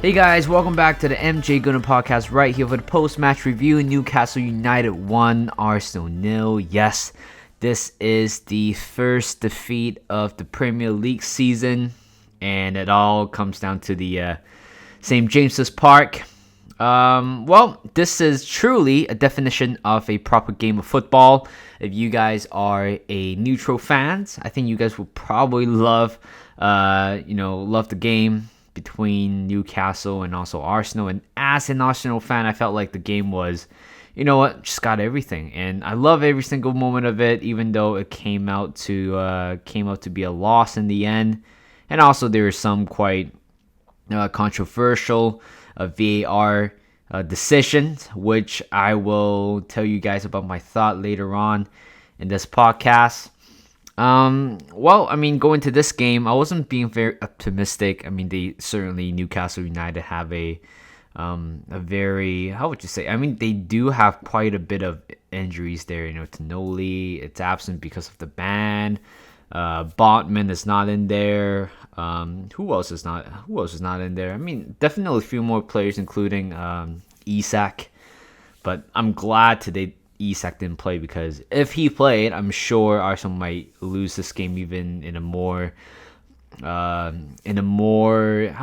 Hey guys, welcome back to the MJ Gooner podcast right here for the post-match review. Newcastle United 1, Arsenal 0. Yes, this is the first defeat of the Premier League season, and it all comes down to the St. James's Park. Well, this is truly a definition of a proper game of football. If you guys are a neutral fans, I think you guys will probably love the game between Newcastle and also Arsenal. And as an Arsenal fan, I felt like the game was, just got everything. And I love every single moment of it, even though it came out to be a loss in the end. And also there were some quite controversial VAR decisions, which I will tell you guys about my thought later on in this podcast. Going to this game, I wasn't being very optimistic. I mean, Newcastle United have a very, how would you say? I mean, they do have quite a bit of injuries there. Tonoli, it's absent because of the ban. Botman is not in there. Who else is not in there? I mean, definitely a few more players, including Isak. But I'm glad today Isak didn't play, because if he played, I'm sure Arsenal might lose this game even in a more how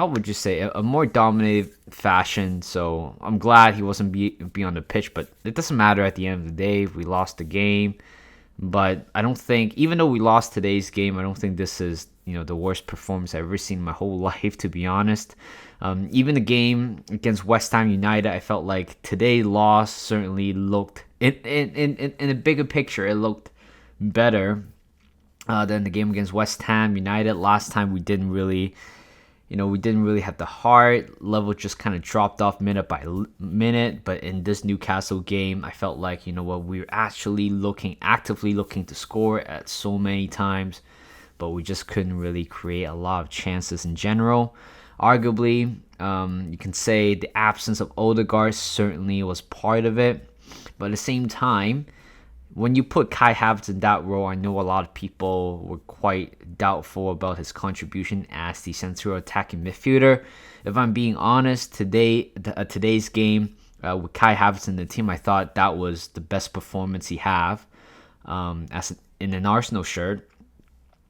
would you say, a more dominated fashion. So I'm glad he wasn't be on the pitch, but it doesn't matter at the end of the day. We lost the game, but I don't think, even though we lost today's game, I don't think this is the worst performance I've ever seen in my whole life, to be honest. Even the game against West Ham United, I felt like today's loss certainly looked, in a bigger picture, it looked better than the game against West Ham United. Last time we didn't really have the heart. Level just kind of dropped off minute by minute. But in this Newcastle game, I felt like, we were actually actively looking to score at so many times, but we just couldn't really create a lot of chances in general. Arguably, you can say the absence of Odegaard certainly was part of it. But at the same time, when you put Kai Havertz in that role, I know a lot of people were quite doubtful about his contribution as the central attacking midfielder. If I'm being honest, today's game with Kai Havertz in the team, I thought that was the best performance he have in an Arsenal shirt.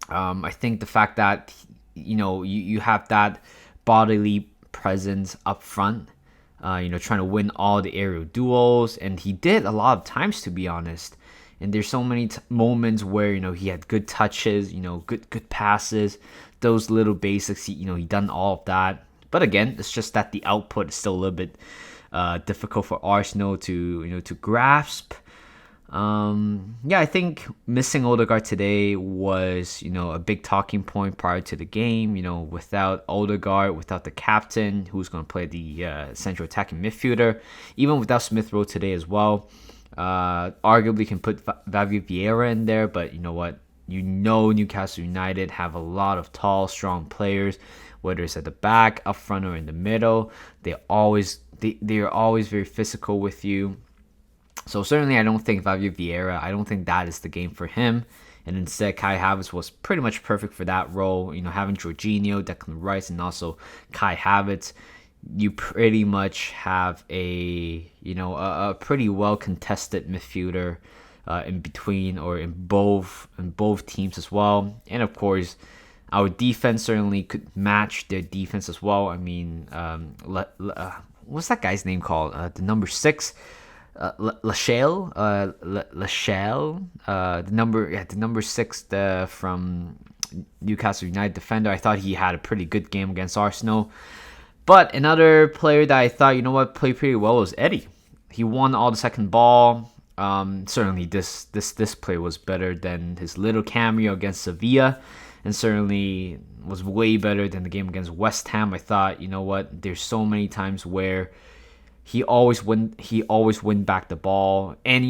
I think the fact that you have that bodily presence up front, trying to win all the aerial duels, and he did a lot of times, to be honest. And there's so many moments where he had good touches, good passes, those little basics. He done all of that. But again, it's just that the output is still a little bit difficult for Arsenal to grasp. I think missing Odegaard today was, a big talking point prior to the game. Without Odegaard, without the captain, who's going to play the central attacking midfielder, even without Smith Rowe today as well, arguably can put David Vieira in there. But you know what? Newcastle United have a lot of tall, strong players, whether it's at the back, up front, or in the middle. They are always very physical with you. So certainly I don't think David Vieira, I don't think that is the game for him. And instead, Kai Havertz was pretty much perfect for that role. Having Jorginho, Declan Rice, and also Kai Havertz, you pretty much have a pretty well contested midfielder in between, or in both teams as well. And of course, our defense certainly could match their defense as well. I mean, what's that guy's name called? The number 6. Lachelle, the number 6 from Newcastle United defender. I thought he had a pretty good game against Arsenal. But another player that I thought, played pretty well was Eddie. He won all the second ball. Certainly this play was better than his little cameo against Sevilla, and certainly was way better than the game against West Ham. I thought, there's so many times where he always win back the ball. And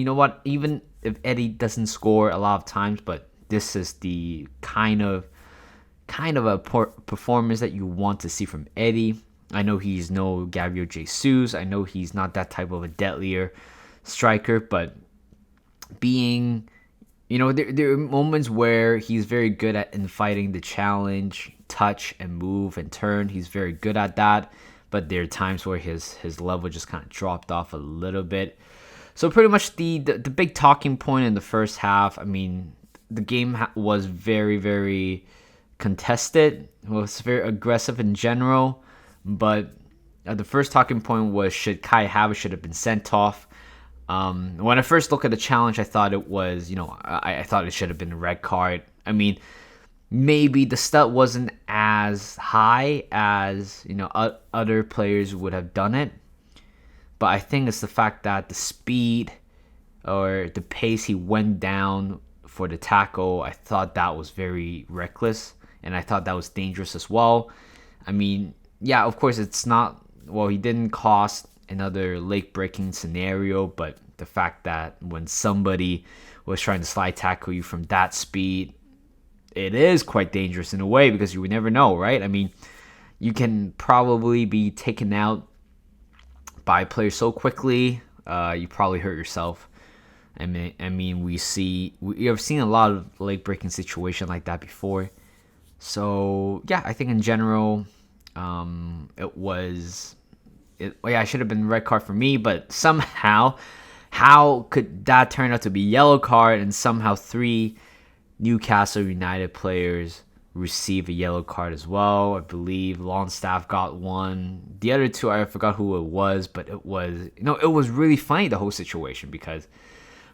even if Eddie doesn't score a lot of times, but this is the kind of a performance that you want to see from Eddie. I know he's no Gabriel Jesus. I know he's not that type of a deadlier striker, but being, there are moments where he's very good at fighting the challenge, touch and move and turn. He's very good at that. but there are times where his level just kind of dropped off a little bit. So pretty much the big talking point in the first half, I mean, the game was very, very contested. It was very aggressive in general, but the first talking point was should Kai Havertz should have been sent off. When I first looked at the challenge, I thought it was, I thought it should have been a red card. I mean, maybe the stud wasn't as high as, other players would have done it. But I think it's the fact that the speed or the pace he went down for the tackle, I thought that was very reckless. And I thought that was dangerous as well. I mean, yeah, of course, it's not, well, he didn't cost another leg-breaking scenario, but the fact that when somebody was trying to slide tackle you from that speed, it is quite dangerous in a way because you would never know, right? I mean, you can probably be taken out by a player so quickly, you probably hurt yourself. I mean, we have seen a lot of leg-breaking situation like that before. So yeah, I think in general, it should have been a red card for me, but somehow, how could that turn out to be yellow card and somehow 3 Newcastle United players receive a yellow card as well? I believe Longstaff got one. The other 2, I forgot who it was, but it was really funny, the whole situation, because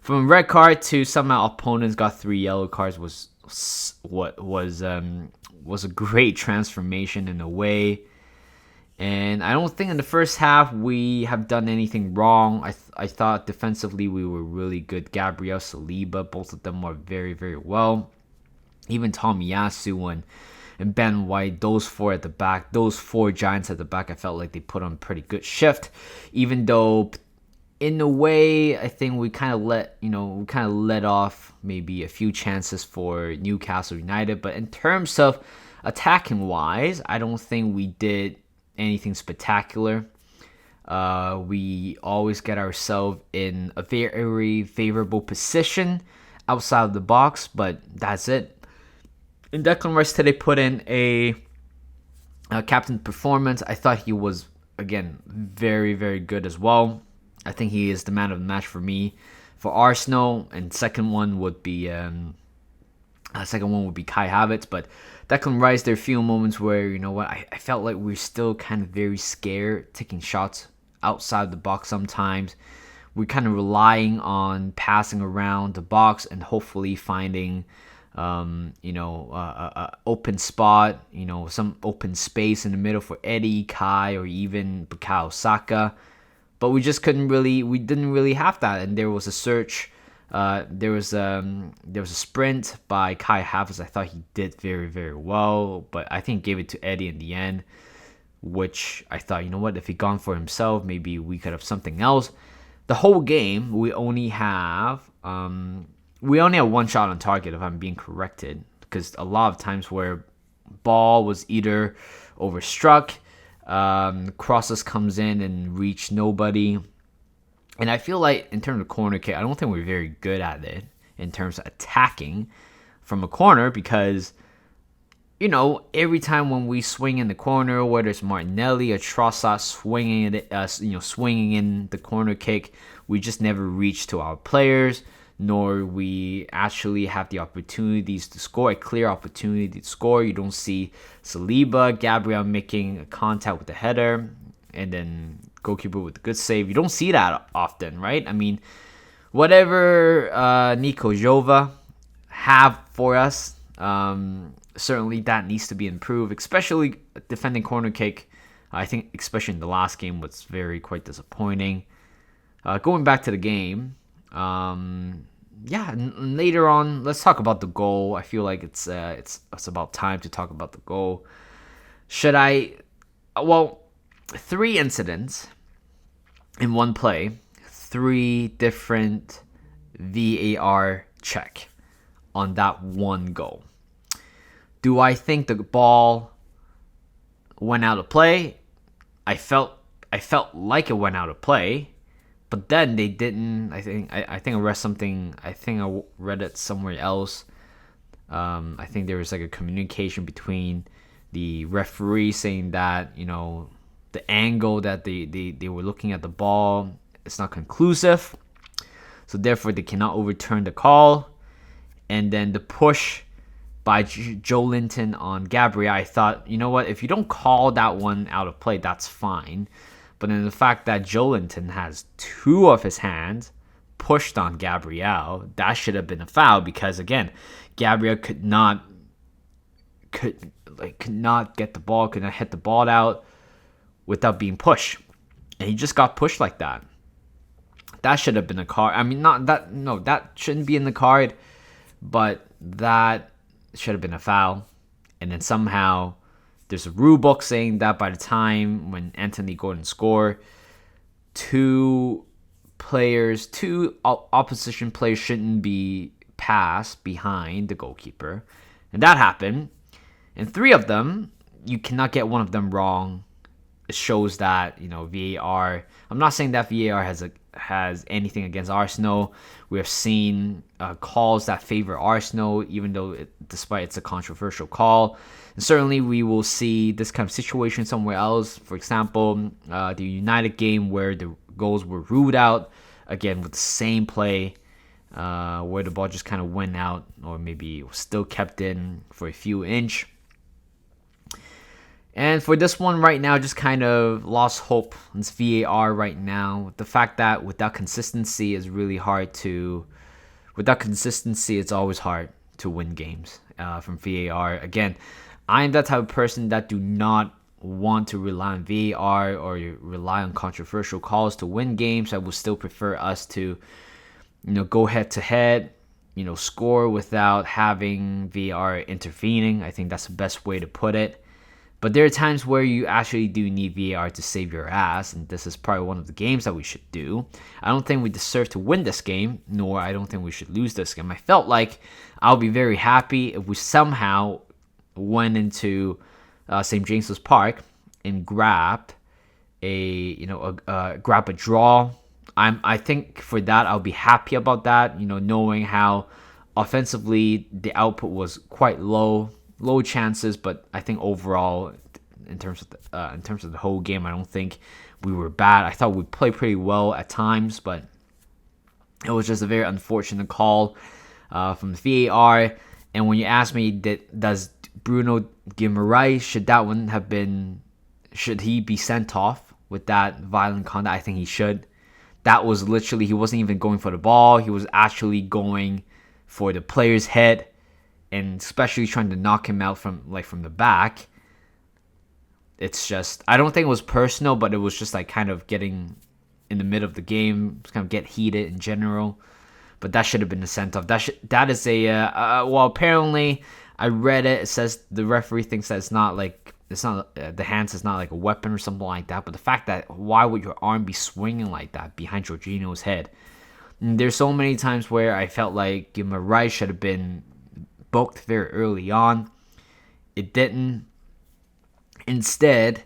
from red card to somehow opponents got 3 yellow cards was a great transformation in a way. And I don't think in the first half we have done anything wrong. I thought defensively we were really good. Gabriel, Saliba, both of them were very, very well. Even Tomiyasu and Ben White, those 4 at the back, those 4 giants at the back, I felt like they put on pretty good shift. Even though, in a way, I think we kind of let off maybe a few chances for Newcastle United. But in terms of attacking wise, I don't think we did anything spectacular. We always get ourselves in a very favorable position outside of the box, but that's it. And Declan Rice today put in a captain performance. I thought he was, again, very, very good as well. I think he is the man of the match for me for Arsenal, and second one would be Kai Havertz. But Declan Rice, there are a few moments where, I felt like we're still kind of very scared taking shots outside the box sometimes. We're kind of relying on passing around the box and hopefully finding, open spot, some open space in the middle for Eddie, Kai, or even Bukayo Saka. But we didn't really have that. And there was a search. There was a sprint by Kai Havertz. I thought he did very, very well, but I think gave it to Eddie in the end, which I thought, if he'd gone for himself, maybe we could have something else. The whole game, we only have one shot on target, if I'm being corrected, because a lot of times where ball was either overstruck, crosses comes in and reach nobody. And I feel like in terms of corner kick, I don't think we're very good at it in terms of attacking from a corner because, every time when we swing in the corner, whether it's Martinelli or Trossard swinging in the corner kick, we just never reach to our players, nor we actually have the opportunities to score, a clear opportunity to score. You don't see Saliba, Gabriel making contact with the header, and then goalkeeper with a good save. You don't see that often, right? I mean, whatever Nico Jova have for us, certainly that needs to be improved, especially defending corner kick. I think especially in the last game was quite disappointing. Going back to the game, later on, let's talk about the goal. I feel like it's about time to talk about the goal. Three incidents in one play, 3 different VAR check on that one goal. Do I think the ball went out of play? I felt like it went out of play, but then they didn't. I think I read something. I think I read it somewhere else. I think there was like a communication between the referee saying that the angle that they were looking at the ball, it's not conclusive. So therefore, they cannot overturn the call. And then the push by Joe Linton on Gabriel, I thought, you know what? If you don't call that one out of play, that's fine. But then the fact that Joe Linton has two of his hands pushed on Gabriel, that should have been a foul because, again, Gabriel could not get the ball, could not hit the ball out without being pushed. And he just got pushed like that. That should have been a card. I mean, that shouldn't be in the card, but that should have been a foul. And then somehow there's a rule book saying that by the time when Anthony Gordon scored, two opposition players shouldn't be passed behind the goalkeeper. And that happened. And three of them, you cannot get one of them wrong. It shows that, VAR. I'm not saying that VAR has anything against Arsenal. We have seen calls that favor Arsenal, even though despite it's a controversial call. And certainly we will see this kind of situation somewhere else. For example, the United game where the goals were ruled out, again with the same play, where the ball just kind of went out, or maybe was still kept in for a few inch. And for this one right now, just kind of lost hope on this VAR right now. The fact that without consistency, it's really hard to... Without consistency, it's always hard to win games from VAR. Again, I'm that type of person that do not want to rely on VAR or rely on controversial calls to win games. I would still prefer us to, go head-to-head, score without having VAR intervening. I think that's the best way to put it. But there are times where you actually do need VAR to save your ass, and this is probably one of the games that we should do. I don't think we deserve to win this game, nor I don't think we should lose this game. I felt like I'll be very happy if we somehow went into St. James's Park and grabbed a draw. I think for that I'll be happy about that. Knowing how offensively the output was quite low chances, but I think overall, in terms of the whole game, I don't think we were bad. I thought we played pretty well at times, but it was just a very unfortunate call from the VAR. And when you ask me, does Bruno Guimaraes, should he be sent off with that violent conduct? I think he should. That was literally, he wasn't even going for the ball. He was actually going for the player's head, and especially trying to knock him out from the back. It's just, I don't think it was personal, but it was just like kind of getting in the middle of the game, just kind of get heated in general. But that should have been a sent off. That is well, apparently I read it. It says the referee thinks that the hands is not like a weapon or something like that. But the fact that why would your arm be swinging like that behind Jorginho's head? And there's so many times where I felt like Guimaraes should have been booked very early on. It didn't. Instead,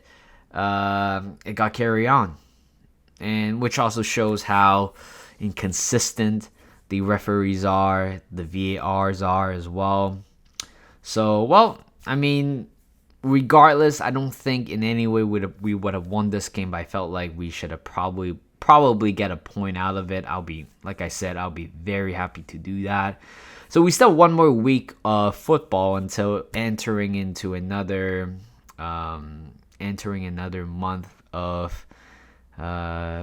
it got carried on, and which also shows how inconsistent the referees are, the VARs are as well. So, well, I mean, regardless, I don't think in any way we would have won this game, but I felt like we should have probably get a point out of it. Like I said, I'll be very happy to do that. So we still have one more week of football until entering another month of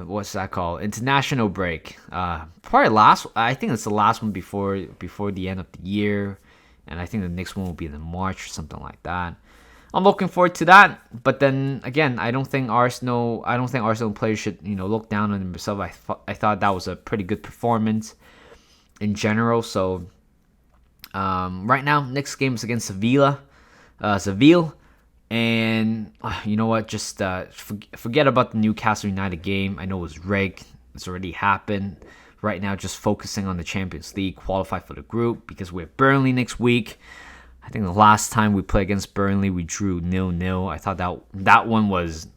what's that called? International break. Probably I think it's the last one before the end of the year, and I think the next one will be in March or something like that. I'm looking forward to that. But then again, I don't think Arsenal players should look down on themselves. I thought that was a pretty good performance in general. So. Right now, next game is against Seville, and you know what? Just forget about the Newcastle United game. I know it was rigged; it's already happened. Right now, just focusing on the Champions League, qualify for the group because we have Burnley next week. I think the last time we played against Burnley, we drew 0-0. I thought that one was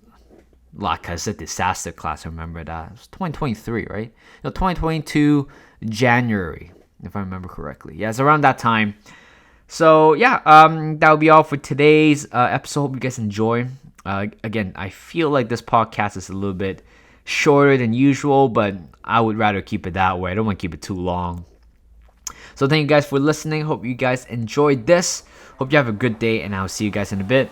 like I said, disaster class. I remember that it was 2023, right? No, 2022 January. If I remember correctly. Yeah, it's around that time. So, yeah, that'll be all for today's episode. Hope you guys enjoy. Again, I feel like this podcast is a little bit shorter than usual, but I would rather keep it that way. I don't want to keep it too long. So thank you guys for listening. Hope you guys enjoyed this. Hope you have a good day, and I'll see you guys in a bit.